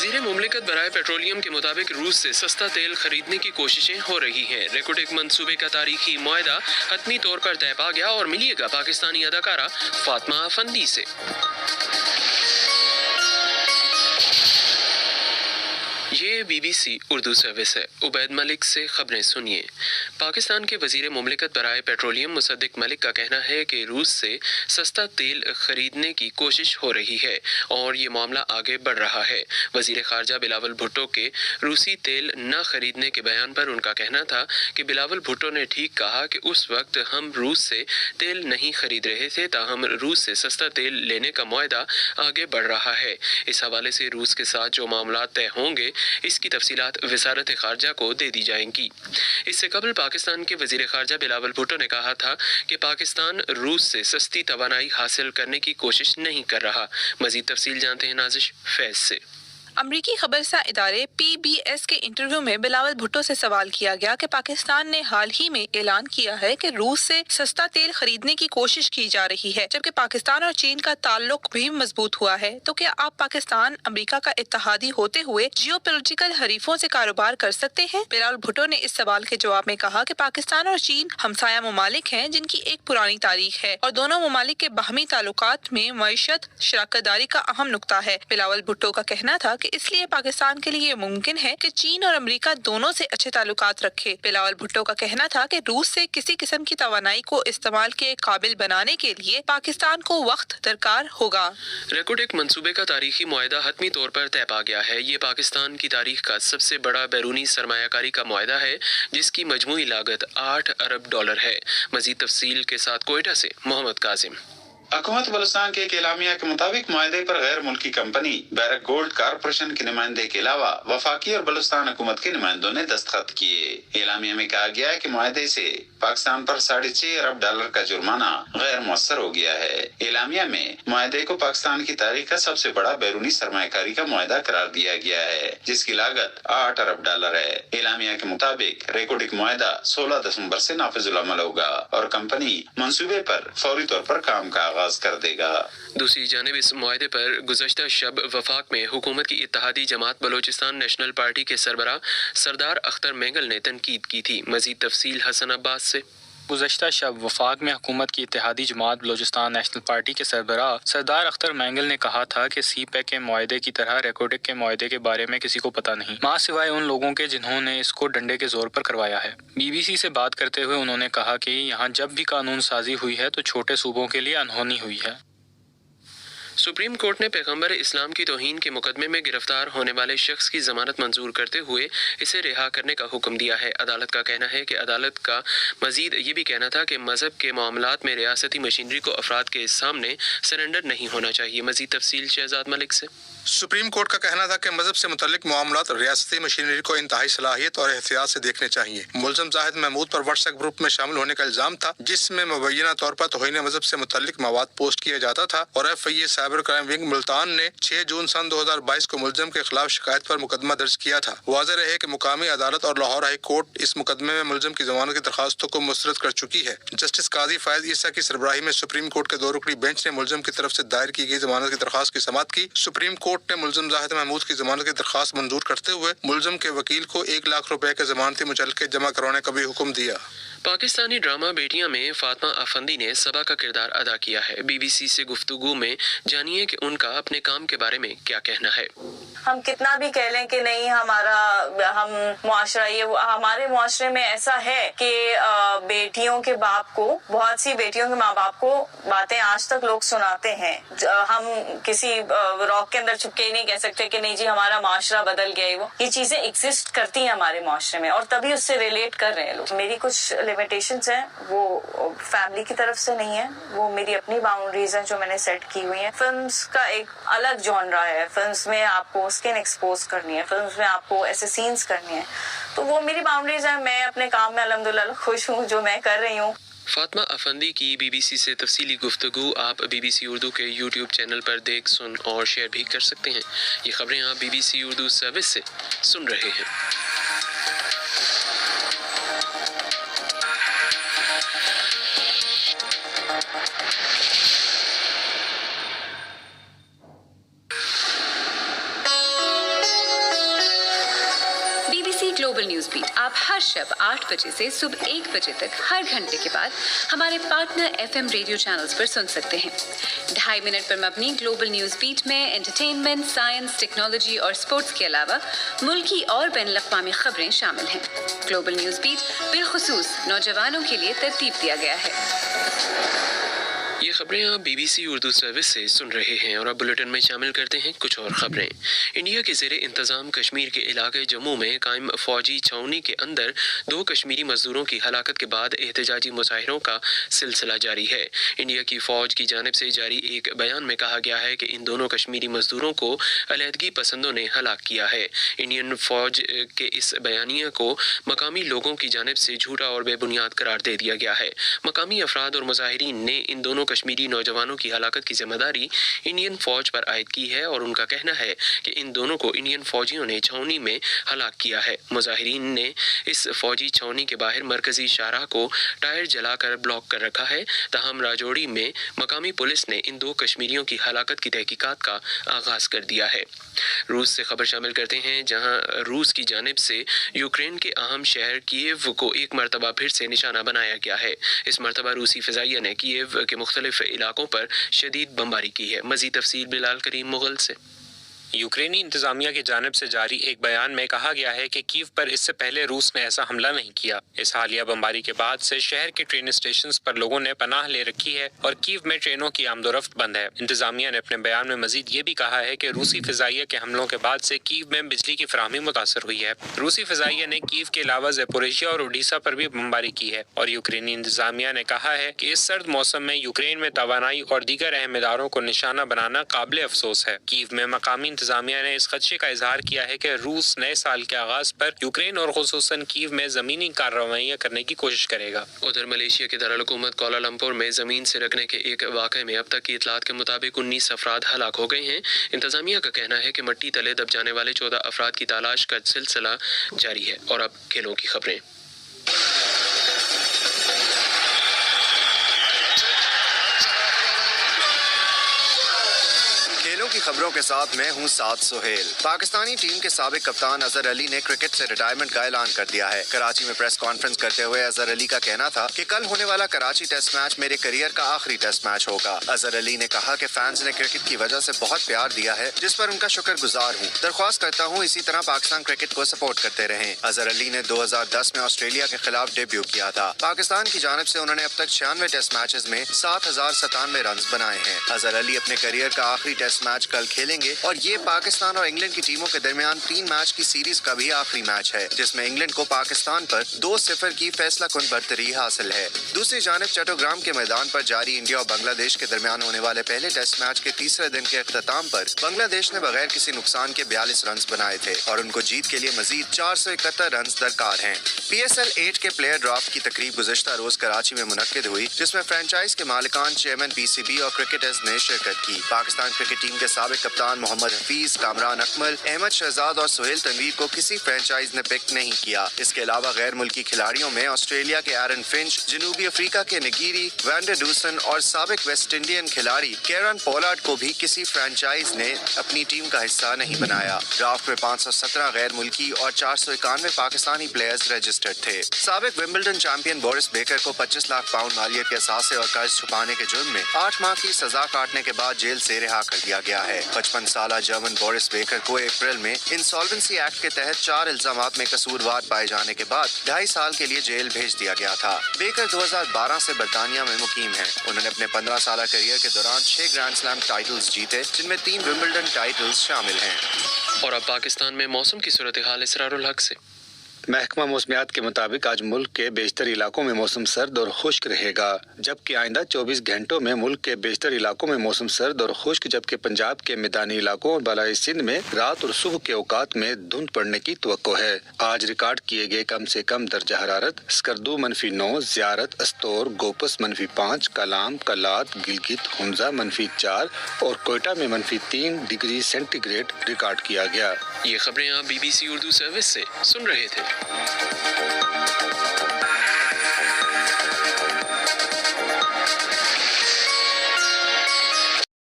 वज़ीर मुमलिकत बराए पेट्रोलियम के मुताबिक रूस से सस्ता तेल खरीदने की कोशिशें हो रही हैं। रेकोटेक मंसूबे का तारीखी मुआहदा हतमी तौर पर तय पा गया और मिलिएगा पाकिस्तानी अदाकारा फातिमा अफंदी से। ये BBC उर्दू सर्विस है। उबैद मलिक से खबरें सुनिए। पाकिस्तान के वज़ीर मुमलिकत बराए पेट्रोलियम मुसद्दिक मलिक का कहना है कि रूस से सस्ता तेल खरीदने की कोशिश हो रही है और ये मामला आगे बढ़ रहा है। वज़ीर ख़ारजा बिलावल भुट्टो के रूसी तेल न खरीदने के बयान पर उनका कहना था कि बिलावल भुट्टो ने ठीक कहा कि उस वक्त हम रूस से तेल नहीं खरीद रहे थे, ताहम रूस से सस्ता तेल लेने का मुआहदा आगे बढ़ रहा है। इस हवाले से रूस के साथ जो मामला तय होंगे इसकी तफसीलात वज़ारत ख़ारजा को दे दी जाएंगी। इससे कबल पाकिस्तान के वज़ीर ख़ारजा बिलावल भुट्टो ने कहा था कि पाकिस्तान रूस से सस्ती तवानाई हासिल करने की कोशिश नहीं कर रहा। मज़ीद तफसील जानते हैं नाज़िश फैज़ से। अमरीकी खबरसा इदारे PBS के इंटरव्यू में बिलावल भुट्टो से सवाल किया गया कि पाकिस्तान ने हाल ही में ऐलान किया है कि रूस से सस्ता तेल खरीदने की कोशिश की जा रही है, जबकि पाकिस्तान और चीन का ताल्लुक भी मजबूत हुआ है। तो क्या आप पाकिस्तान अमरीका का इत्तेहादी होते हुए जियोपॉलिटिकल हरीफों से कारोबार कर सकते हैं? बिलावल भुट्टो ने इस सवाल के जवाब में कहा कि पाकिस्तान और चीन हमसाया ममालिक हैं जिनकी एक पुरानी तारीख है और दोनों ममालिक के बाहमी ताल्लुकात में मईशत शराकतदारी का अहम नुक्ता है। बिलावल भुट्टो का कहना था कि इसलिए पाकिस्तान के लिए मुमकिन है कि चीन और अमेरिका दोनों से अच्छे ताल्लुकात रखे। बिलावल भुट्टो का कहना था कि रूस से किसी किस्म की तवानाई को इस्तेमाल के काबिल बनाने के लिए पाकिस्तान को वक्त दरकार होगा। रेकोटेक मंसूबे का तारीखी मुआहदा हतमी तौर पर तय पा गया है। ये पाकिस्तान की तारीख का सबसे बड़ा बैरूनी सरमायाकारी का मुआहदा है जिसकी मजमूई लागत $8 अरब है। मजीद तफसील के साथ कोयटा से मोहम्मद काजिम। हुकूमत बलूचिस्तान के एक एलामिया के मुताबिक मुआहदे पर गैर मुल्की कंपनी बैरक गोल्ड कारपोरेशन के नुमाइंदे के अलावा वफाकी और बलूचिस्तान हुकूमत के नुमाइंदों ने दस्तखत किए। एलामिया में कहा गया है कि मुआहदे से पाकिस्तान पर $6.5 अरब का जुर्माना गैर मुअस्सर हो गया है। एलामिया में मुआहदे को पाकिस्तान की तारीख का सबसे बड़ा बैरूनी सरमायाकारी का मुआहदा करार दिया गया है जिसकी लागत $8 अरब है। एलामिया के मुताबिक रेकोटेक मुआहदा 16 दिसंबर से नाफिजुल अमल होगा और कंपनी मंसूबे पर फौरी तौर पर काम का कर देगा। दूसरी जानिब इस मुआहदे पर गुज़श्ता शब वफाक में हुकूमत की इत्तेहादी जमात बलोचिस्तान नेशनल पार्टी के सरबराह सरदार अख्तर मेंगल ने तनकीद की थी। मजीद तफसील हसन अब्बास से। गुज़श्ता शब वफाक में हुकूमत की इत्तेहादी जमात बलोचिस्तान नेशनल पार्टी के सरबराह सरदार अख्तर मेंगल ने कहा था कि CPEC के मुआहदे की तरह रेकोटेक के मुआहदे के बारे में किसी को पता नहीं, मां सिवाय उन लोगों के जिन्होंने इसको डंडे के जोर पर करवाया है। BBC से बात करते हुए उन्होंने कहा कि यहाँ जब भी कानून साजी हुई है तो छोटे सूबों के लिए अनहोनी हुई है। सुप्रीम कोर्ट ने पैगंबर इस्लाम की तौहीन के मुकदमे में गिरफ्तार होने वाले शख्स की जमानत मंजूर करते हुए इसे रिहा करने का हुक्म दिया है। अदालत का कहना है कि अदालत का मजीद ये भी कहना था कि मजहब के मामलात में रियासती मशीनरी को अफराद के सामने सरेंडर नहीं होना चाहिए। मजीद तफसील शहजाद मलिक से। सुप्रीम कोर्ट का कहना था कि मजहब से मुतल्लिक मामलात रियासती मशीनरी को इंतहाई सलाहियत और एहतियात से देखने चाहिए। मुलजम जाहिद महमूद पर व्हाट्सएप ग्रुप में शामिल होने का इल्जाम था जिसमें मुबैना तौर पर तौहीन मजहब से मुतल्लिक मवाद पोस्ट किया जाता था और FIA cyber crime wing Multan ने 6 जून सन 2022 को मुलजम के खिलाफ शिकायत पर मुकदमा दर्ज किया था। वाज़ेह रहे कि मुकामी अदालत और लाहौर हाई कोर्ट इस मुकदमे में मुलजम की जमानत की दरखास्तों को मुस्तरद कर चुकी है। जस्टिस काजी फायद ईसा की सरबराही में सुप्रीम कोर्ट के 2 रुकनी बेंच ने मुलजम की तरफ से दायर की गई जमानत की दरखास्त की समाअत की। सुप्रीम कोर्ट ने मुलजम जाहिद महमूद की जमानत की दरखास्त मंजूर करते हुए मुलजम के वकील को 1 लाख रुपए के जमानती मुचलके जमा करवाने का भी हुक्म दिया। पाकिस्तानी ड्रामा बेटियां में फातिमा अफंदी ने सबा का किरदार अदा किया है। BBC से गुफ्तगू में जानिए कि उनका अपने काम के बारे में क्या कहना है। हम कितना भी कह लें कि नहीं हम मुआशरा ये हमारे मुआशरे में ऐसा है कि बेटियों के बाप को, बहुत सी बेटियों के माँ बाप को बातें आज तक लोग सुनाते हैं। हम किसी रॉक के अंदर छुप के ही नहीं कह सकते कि नहीं जी हमारा मुआशरा बदल गया है। ये चीजें एग्जिस्ट करती हैं हमारे मुआशरे में और तभी उससे रिलेट कर रहे हैं लोग। मेरी कुछ लिमिटेशंस हैं, वो फैमिली की तरफ से नहीं है, वो मेरी अपनी बाउंड्रीज हैं जो मैंने सेट की हुई हैं। फिल्म्स का एक अलग जॉनरा है, फिल्म्स में आपको स्किन एक्सपोज करनी है, फिल्म्स में आपको ऐसे सीन्स करनी है, तो वो मेरी बाउंड्रीज है। मैं अपने काम में अल्हम्दुलिल्लाह खुश हूँ जो मैं कर रही हूँ। फातिमा अफंदी की BBC से तफसीली गुफ्तगू आप BBC उर्दू के YouTube चैनल पर देख, सुन और शेयर भी कर सकते हैं। ये खबरें आप BBC उर्दू सर्विस से सुन रहे हैं। ग्लोबल न्यूज बीट आप हर शब 8 बजे से सुबह 1 बजे तक हर घंटे के बाद हमारे पार्टनर FM रेडियो चैनल्स पर सुन सकते हैं। 2.5 मिनट पर मबनी ग्लोबल न्यूज बीट में एंटरटेनमेंट, साइंस, टेक्नोलॉजी और स्पोर्ट्स के अलावा मुल्की और बैनुल-अक़वामी खबरें शामिल हैं। ग्लोबल न्यूज बीट बिलखुसूस नौजवानों के लिए तरतीब दिया गया है। ये खबरें आप BBC उर्दू सर्विस से सुन रहे हैं और अब बुलेटिन में शामिल करते हैं कुछ और खबरें। इंडिया के ज़ेरे इंतज़ाम कश्मीर के इलाके जम्मू में कायम फौजी छावनी के अंदर 2 कश्मीरी मजदूरों की हलाकत के बाद एहतजाजी मुजाहिरों का सिलसिला जारी है। इंडिया की फ़ौज की जानिब से जारी एक बयान में कहा गया है कि इन दोनों कश्मीरी मजदूरों को अलहदगी पसंदों ने हलाक किया है। इंडियन फ़ौज के इस बयानिया को मकामी लोगों की जानिब से झूठा और बेबुनियाद करार दे दिया गया है। मकामी अफराद और मुजाहिरीन ने इन दोनों कश्मीरी नौजवानों की हलाकत की जिम्मेदारी इंडियन फौज पर आयद की है और उनका कहना है कि इन दोनों को इंडियन फौजियों ने छावनी में हलाक किया है। मुजाहिरीन ने इस फौजी छावनी के बाहर मरकजी शाहराह को टायर जलाकर ब्लॉक कर रखा है। तहम राजौरी में मकामी पुलिस ने इन 2 कश्मीरियों की हलाकत की तहकीकात का आगाज कर दिया है। रूस से खबर शामिल करते हैं, जहां रूस की जानिब से यूक्रेन के अहम शहर कीव को एक मरतबा फिर से निशाना बनाया गया है। इस मरतबा रूसी फ़िज़ाइया ने कीव के मुख्तलिफ इलाकों पर शदीद बमबारी की है। मज़ीद तफसील बिलाल करीम मुगल से। यूक्रेनी इंतजामिया की जानिब से जारी एक बयान में कहा गया है कि कीव पर इससे पहले रूस ने ऐसा हमला नहीं किया। इस हालिया बमबारी के बाद से शहर के ट्रेन स्टेशन पर लोगों ने पनाह ले रखी है और कीव में ट्रेनों की आमदोरफ्त बंद है। इंतजामिया ने अपने बयान में मजीद ये भी कहा है कि रूसी फ़िज़ाइया के हमलों के बाद से कीव में बिजली की फराहमी मुतासर हुई है। रूसी फ़िज़ाइया ने कीव के अलावा ज़ेपोरिजिया और ओडिशा पर भी बमबारी की है और यूक्रेनी इंतजामिया ने कहा है कि इस सर्द मौसम में यूक्रेन में तवानाई और दीगर अहम इदारों को निशाना बनाना काबिल अफसोस है। कीव में मकामी इंतजामिया ने इस खदशे का इजहार किया है कि रूस नए साल के आगाज पर यूक्रेन और खुसूसन कीव में जमीनी कार्रवाइयां करने की कोशिश करेगा। उधर मलेशिया के दारुल-हुकूमत कुआलालंपुर में जमीन से रखने के एक वाक़े में अब तक की इतलात के मुताबिक 19 अफराद हलाक हो गए हैं। इंतजामिया का कहना है कि मट्टी तले दब जाने वाले 14 अफराद की तलाश का सिलसिला जारी है। और अब खेलों की खबरें। की खबरों के साथ मैं हूं साद सुहेल। पाकिस्तानी टीम के साबिक कप्तान अजहर अली ने क्रिकेट से रिटायरमेंट का ऐलान कर दिया है। कराची में प्रेस कॉन्फ्रेंस करते हुए अजहर अली का कहना था कि कल होने वाला कराची टेस्ट मैच मेरे करियर का आखिरी टेस्ट मैच होगा। अजहर अली ने कहा कि फैंस ने क्रिकेट की वजह से बहुत प्यार दिया है, जिस पर उनका शुक्रगुजार हूँ। दरख्वास्त करता हूँ इसी तरह पाकिस्तान क्रिकेट को सपोर्ट करते रहें। अजहर अली ने 2010 में ऑस्ट्रेलिया के खिलाफ डेब्यू किया था। पाकिस्तान की जानिब से उन्होंने अब तक 96 टेस्ट मैचेस में 7097 रन बनाए हैं। अजहर अली अपने करियर का आखिरी टेस्ट मैच कल खेलेंगे और ये पाकिस्तान और इंग्लैंड की टीमों के दरमियान 3 मैच की सीरीज का भी आखिरी मैच है, जिसमें इंग्लैंड को पाकिस्तान पर 2-0 की फैसला कुन बढ़तरी हासिल है। दूसरी जानिब चट्टोग्राम के मैदान पर जारी इंडिया और बांग्लादेश के दरमियान होने वाले पहले टेस्ट मैच के तीसरे दिन के अख्ताम पर बांग्लादेश ने बगैर किसी नुकसान के 42 रन बनाए थे और उनको जीत के लिए मजीद 471 रन दरकार हैं। PSL 8 के प्लेयर ड्राफ्ट की तकरीब गुज़िश्ता रोज कराची में मुनक्किद हुई, जिसमें फ्रेंचाइज के मालिकान, चेयरमैन PCB और क्रिकेटर्स ने शिरकत की। पाकिस्तान क्रिकेट टीम के साबिक कप्तान मोहम्मद हफीज, कामरान अकमल, अहमद शहजाद और सुहेल तनवीर को किसी फ्रेंचाइज ने पिक नहीं किया। इसके अलावा गैर मुल्की खिलाड़ियों में ऑस्ट्रेलिया के एरन फिंच, जनूबी अफ्रीका के निगीरी, वैंडर डूसन और साबिक वेस्ट इंडियन खिलाड़ी केरन पोलार्ड को भी किसी फ्रेंचाइज ने अपनी टीम का हिस्सा नहीं बनाया। ड्राफ्ट में 517 गैर मुल्की और 491 पाकिस्तानी प्लेयर्स रजिस्टर्ड थे। साबिक विंबलडन चैंपियन बोरिस बेकर को 25 लाख पाउंड मालियत के असासे और कर्ज छुपाने के जुर्म में 8 माह की सजा काटने के बाद जेल से रिहा कर दिया गया है। 55 साला जर्मन बोरिस बेकर को अप्रैल में इंसॉल्वेंसी एक्ट के तहत 4 इल्जामात में कसूरवार पाए जाने के बाद 2.5 साल के लिए जेल भेज दिया गया था। बेकर 2012 से बरतानिया में मुकीम है। उन्होंने अपने 15 साल करियर के दौरान 6 ग्रैंड स्लैम टाइटल्स जीते, जिनमें 3 विंबलडन टाइटल्स शामिल हैं। और अब पाकिस्तान में मौसम की सूरत हाल इसरारुल हक से। महकमा मौसमियात के मुताबिक आज मुल्क के बेशतर इलाकों में मौसम सर्द और खुश्क रहेगा, जबकि आइंदा 24 घंटों में मुल्क के बेशतर इलाकों में मौसम सर्द और खुश्क, जबकि पंजाब के मैदानी इलाकों और बालाई सिंध में रात और सुबह के औकात में धुंध पड़ने की तवक्को है। आज रिकॉर्ड किए गए कम से कम दर्जा हरारत स्कर्दू -9, ज़ियारत, अस्तौर, गोपस -5, कलाम, कलात, गिलगित, हुंजा -4 और कोयटा में -3 डिग्री सेंटीग्रेड रिकॉर्ड किया गया। ये खबरें आप BBC उर्दू सर्विस से सुन रहे थे।